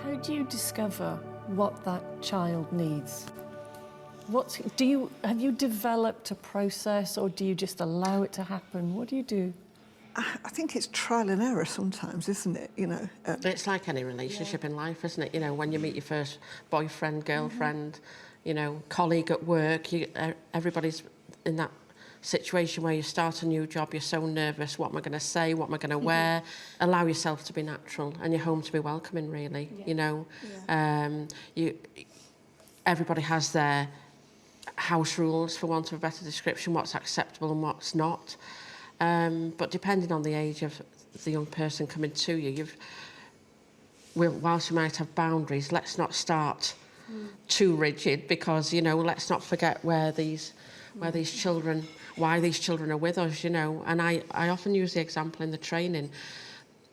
How do you discover what that child needs? Have you developed a process, or do you just allow it to happen? What do you do? I think it's trial and error sometimes, isn't it? You know, it's like any relationship in life, isn't it? You know, when you meet your first boyfriend, girlfriend, you know, colleague at work, everybody's in that situation where you start a new job, you're so nervous, what am I going to say, what am I going to wear? Allow yourself to be natural and your home to be welcoming, really, you know. Everybody has their house rules, for want of a better description, what's acceptable and what's not. But depending on the age of the young person coming to you, whilst you might have boundaries, let's not start too rigid, because, you know, let's not forget why these children are with us, you know. And I often use the example in the training,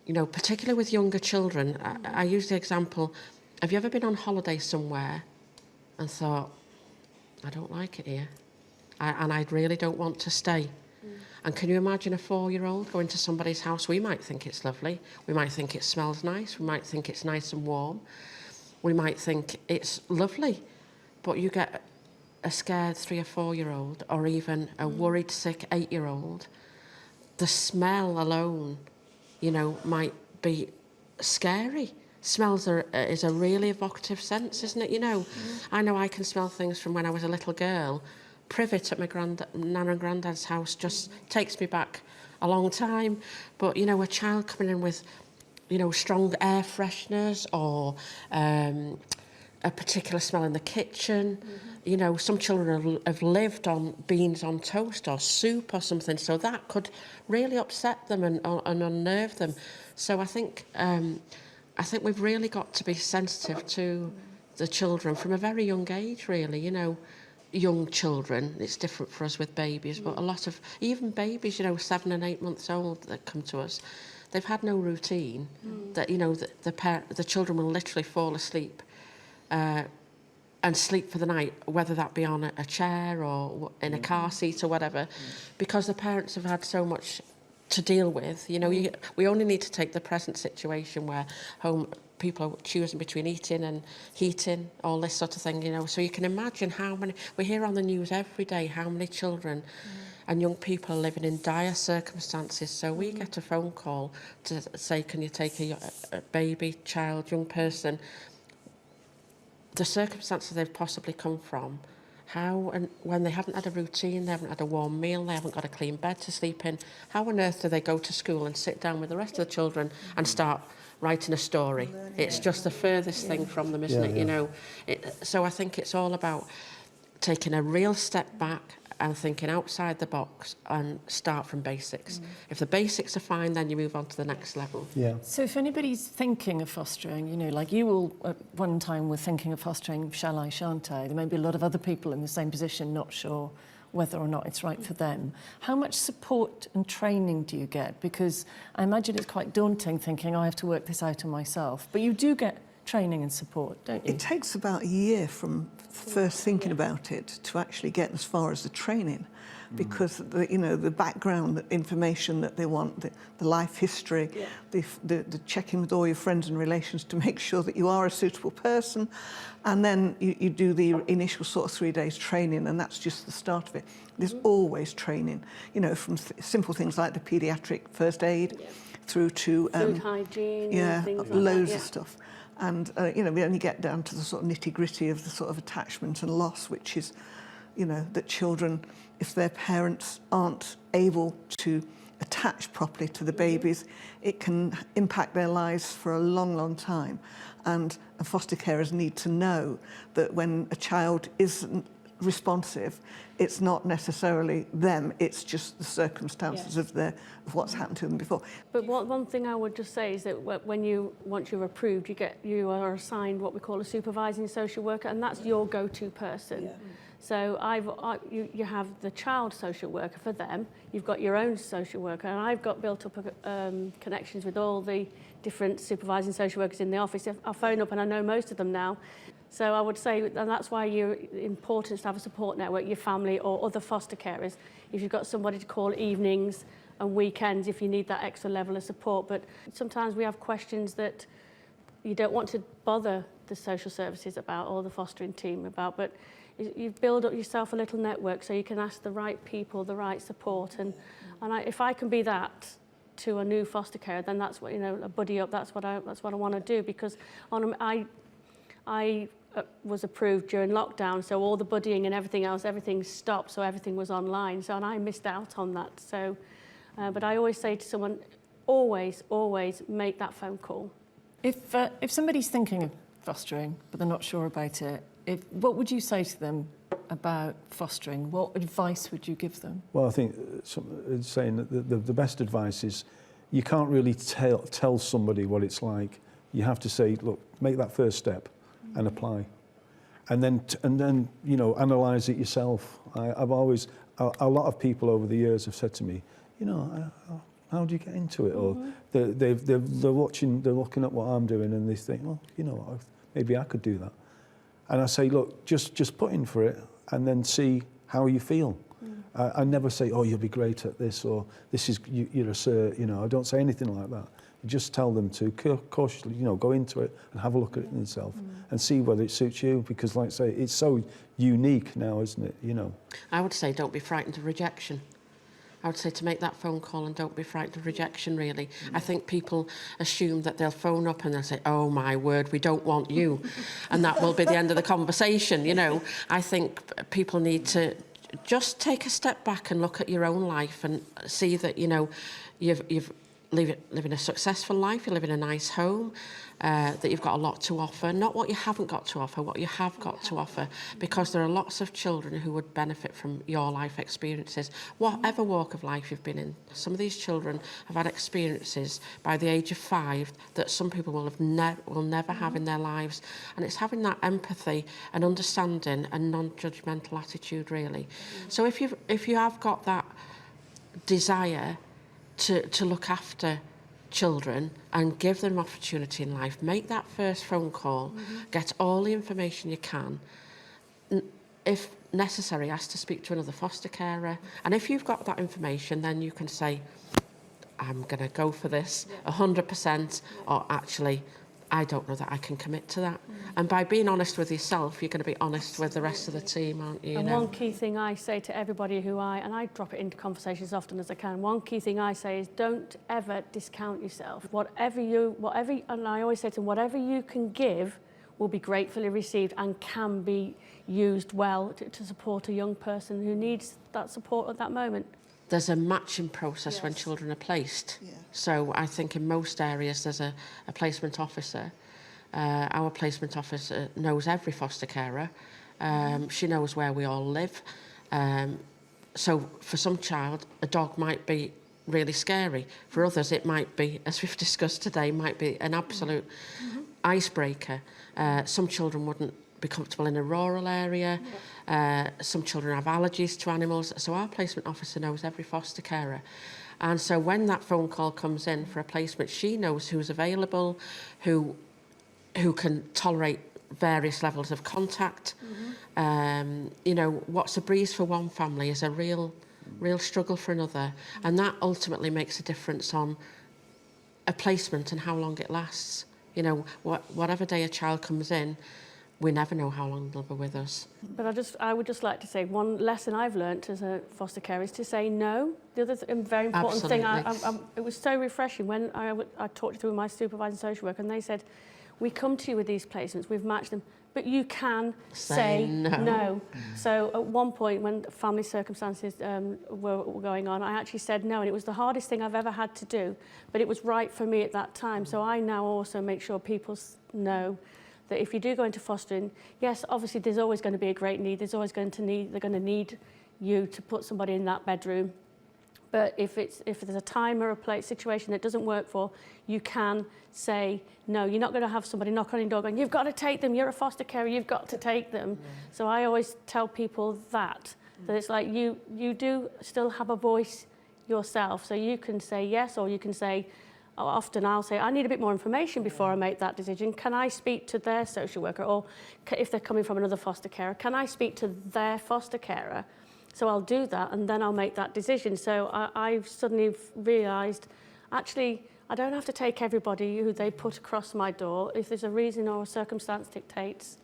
you know, particularly with younger children. I use the example, have you ever been on holiday somewhere and thought, I don't like it here, and I really don't want to stay? And can you imagine a 4-year-old going to somebody's house? We might think it's lovely, we might think it smells nice, we might think it's nice and warm, we might think it's lovely, but you get a scared 3 or 4-year-old, or even a worried, sick 8-year-old, the smell alone, you know, might be scary. Smells is a really evocative sense, isn't it? You know, I know I can smell things from when I was a little girl. Privet at my nan and granddad's house just takes me back a long time. But, you know, a child coming in with, you know, strong air fresheners, or a particular smell in the kitchen. You know, some children have lived on beans on toast or soup or something, so that could really upset them and unnerve them. So I think we've really got to be sensitive to the children from a very young age, really, you know. Young children, it's different for us with babies, but a lot of, even babies, you know, 7 and 8 months old that come to us, they've had no routine, that, you know, the children will literally fall asleep and sleep for the night, whether that be on a chair or in a car seat or whatever, because the parents have had so much to deal with. You know, we only need to take the present situation where people are choosing between eating and heating, all this sort of thing, you know. So you can imagine how many, we hear on the news every day how many children and young people are living in dire circumstances. So we get a phone call to say, can you take a baby, child, young person, the circumstances they've possibly come from, how, and when they haven't had a routine, they haven't had a warm meal, they haven't got a clean bed to sleep in, how on earth do they go to school and sit down with the rest of the children and start writing a story? It's just the furthest thing from them, isn't it? You know, so I think it's all about taking a real step back and thinking outside the box and start from basics. If the basics are fine, then you move on to the next level. So if anybody's thinking of fostering, you know, like you all at one time were thinking of fostering, shall I, shan't I? There may be a lot of other people in the same position not sure whether or not it's right for them. How much support and training do you get? Because I imagine it's quite daunting thinking, I have to work this out on myself. But you do get training and support, don't you? It takes about a year from first thinking about it to actually get as far as the training, because the background information that they want, the life history, the checking with all your friends and relations to make sure that you are a suitable person, and then you do the initial sort of 3 days training, and that's just the start of it. There's always training, you know, from simple things like the paediatric first aid through to food hygiene, and things like loads that, of stuff. And, you know, we only get down to the sort of nitty-gritty of the sort of attachment and loss, which is, you know, that children, if their parents aren't able to attach properly to the babies, it can impact their lives for a long, long time. And foster carers need to know that when a child isn't responsive, it's not necessarily them, it's just the circumstances of what's happened to them before. But one thing I would just say is that once you're approved, you are assigned what we call a supervising social worker, and that's your go-to person. So you have the child social worker for them, you've got your own social worker, and I've got built up connections with all the different supervising social workers in the office. I phone up and I know most of them now. So I would say, and that's why it's important to have a support network, your family or other foster carers. If you've got somebody to call evenings and weekends if you need that extra level of support. But sometimes we have questions that you don't want to bother the social services about or the fostering team about, but you build up yourself a little network so you can ask the right people, the right support, and if I can be that to a new foster carer, then that's what, you know, a buddy up. That's what I want to do, because I was approved during lockdown, so all the buddying and everything stopped, so everything was online. So and I missed out on that. So, but I always say to someone, always make that phone call. If somebody's thinking of fostering but they're not sure about it, what would you say to them about fostering? What advice would you give them? Well, I think saying that the best advice is you can't really tell somebody what it's like. You have to say, look, make that first step and apply. And then you know, analyse it yourself. I've always, a lot of people over the years have said to me, you know, how do you get into it? Or they're looking at what I'm doing and they think, well, you know, maybe I could do that. And I say, look, just put in for it and then see how you feel. I never say, oh, you'll be great at this, or this is, you're a sir, you know, I don't say anything like that. I just tell them to cautiously, you know, go into it and have a look at it themselves and see whether it suits you, because like I say, it's so unique now, isn't it, you know? I would say don't be frightened of rejection. I would say to make that phone call and don't be frightened of rejection, really. I think people assume that they'll phone up and they'll say, oh, my word, we don't want you. And that will be the end of the conversation, you know. I think people need to just take a step back and look at your own life and see that, you know, you've living a successful life, you live in a nice home, that you've got a lot to offer. Not what you haven't got to offer, what you have got to offer, because there are lots of children who would benefit from your life experiences, whatever walk of life you've been in. Some of these children have had experiences by the age of 5 that some people will never have in their lives, and it's having that empathy and understanding and non-judgmental attitude, really. So if you have got that desire to look after children and give them opportunity in life, make that first phone call, get all the information you can. If necessary, ask to speak to another foster carer. And if you've got that information, then you can say, I'm going to go for this 100%, or actually, I don't know that I can commit to that. And by being honest with yourself, you're going to be honest with the rest of the team, aren't you? And one key thing I say to everybody and I drop it into conversations as often as I can, one key thing I say is don't ever discount yourself. And I always say to them, whatever you can give will be gratefully received and can be used well to support a young person who needs that support at that moment. There's a matching process when children are placed. Yeah. So I think in most areas there's a placement officer. Our placement officer knows every foster carer. She knows where we all live. So for some child, a dog might be really scary. For others, it might be, as we've discussed today, might be an absolute icebreaker. Some children wouldn't be comfortable in a rural area. Some children have allergies to animals. So our placement officer knows every foster carer. And so when that phone call comes in for a placement, she knows who's available, who can tolerate various levels of contact. You know, what's a breeze for one family is a real struggle for another. And that ultimately makes a difference on a placement and how long it lasts. You know, whatever day a child comes in, we never know how long they'll be with us. But I would just like to say one lesson I've learnt as a foster carer is to say no. The other very important thing, it was so refreshing when I talked through my supervising social worker and they said, we come to you with these placements, we've matched them, but you can say no. So at one point when family circumstances were going on, I actually said no, and it was the hardest thing I've ever had to do, but it was right for me at that time. So I now also make sure people know that if you do go into fostering, yes, obviously there's always going to be a great need. They're going to need you to put somebody in that bedroom. But if there's a time or a place situation that doesn't work for, you can say no. You're not going to have somebody knock on your door going, you've got to take them. You're a foster carer. You've got to take them. So I always tell people that it's like you do still have a voice yourself. So you can say yes, or you can say. Often I'll say, I need a bit more information before I make that decision. Can I speak to their social worker? Or if they're coming from another foster carer, can I speak to their foster carer? So I'll do that and then I'll make that decision. So I've suddenly realised, actually, I don't have to take everybody who they put across my door. If there's a reason or a circumstance dictates.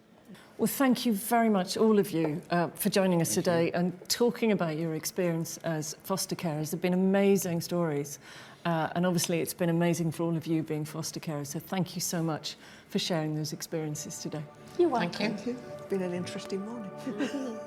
Well, thank you very much, all of you, for joining us today and talking about your experience as foster carers. There have been amazing stories, and obviously it's been amazing for all of you being foster carers. So thank you so much for sharing those experiences today. You're welcome. Thank you. Thank you. It's been an interesting morning.